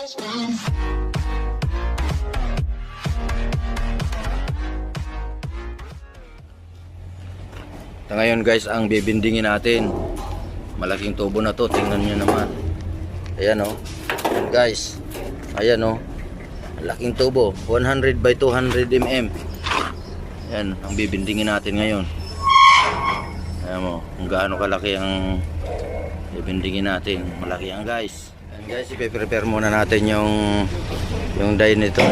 Ngayon guys, ang bibindingin natin, malaking tubo na to, tingnan nyo naman. Ayan o, ayan guys, ayan o, malaking tubo, 100 by 200 mm. Ayan, ang bibindingin natin ngayon. Ayan mo, kung gaano kalaki ang bibindingin natin, malaki yan guys. Ayan guys, ipe-prepare muna natin yung die nitong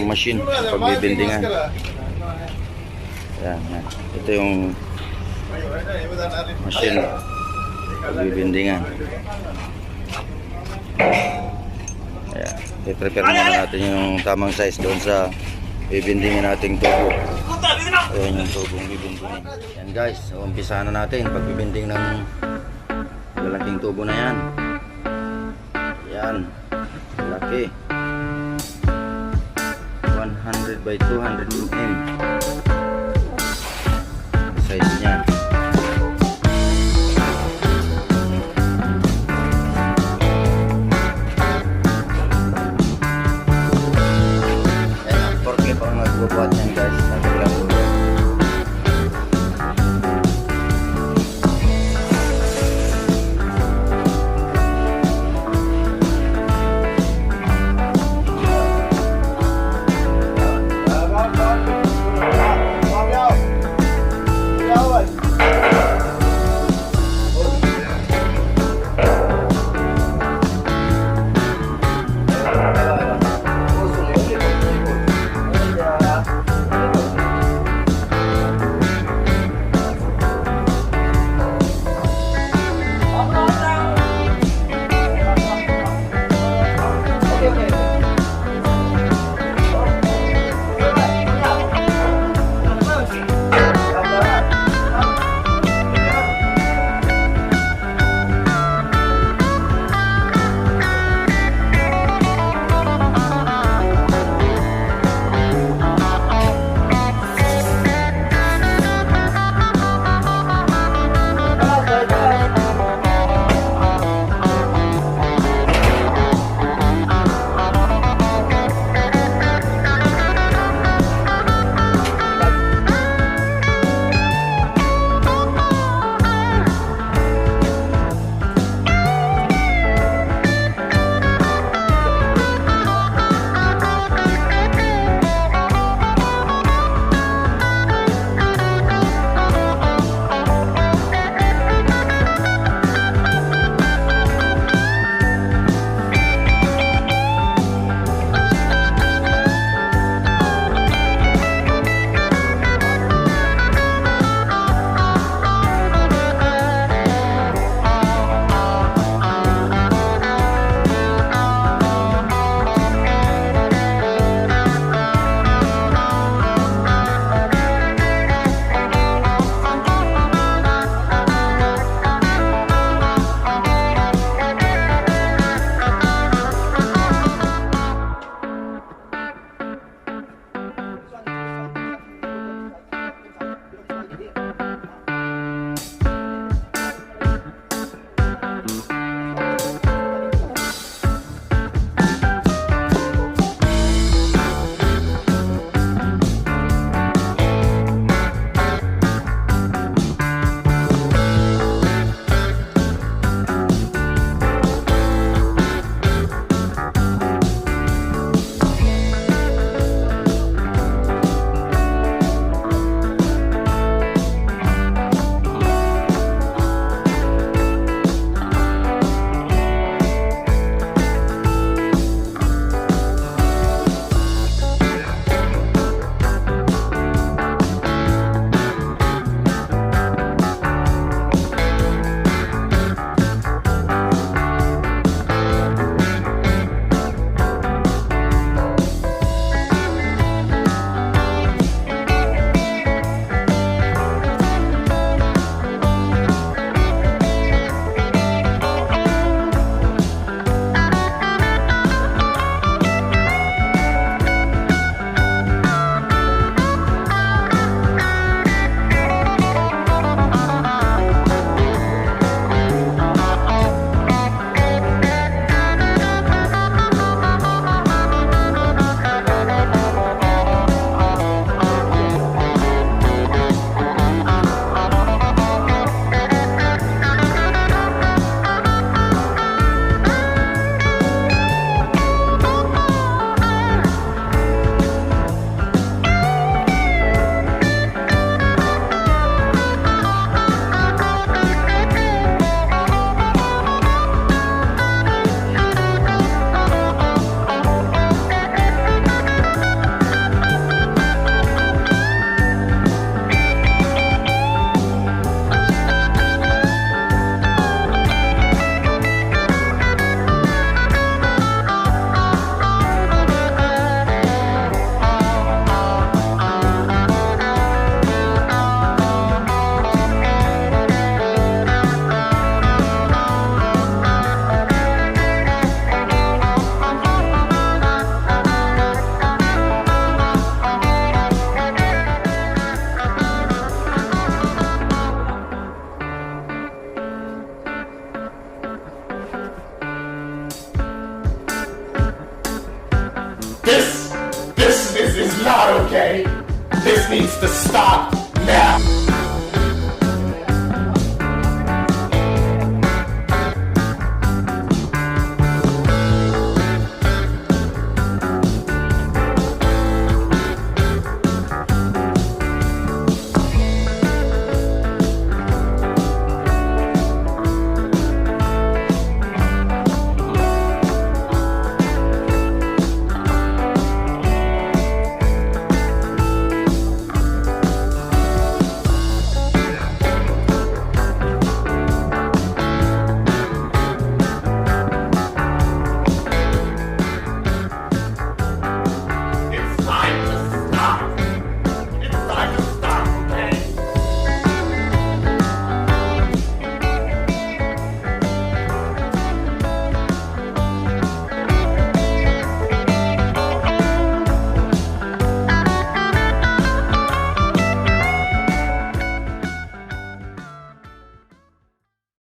machine pagbibindingan. Yan, yan. Ito yung machine pagbibindingan. Ayan, i-prepare muna natin yung tamang size doon sa bibindingin nating tubo. Ayan yung tubong bibindingin. Yan guys, so umpisa na natin pagbibinding ng lalaking tubo na yan. Yan, laki, 100 by 200 mm size niya. Ayan, porque parang nagbubuhat yan guys, nagbubuhat. okay? This needs to stop now.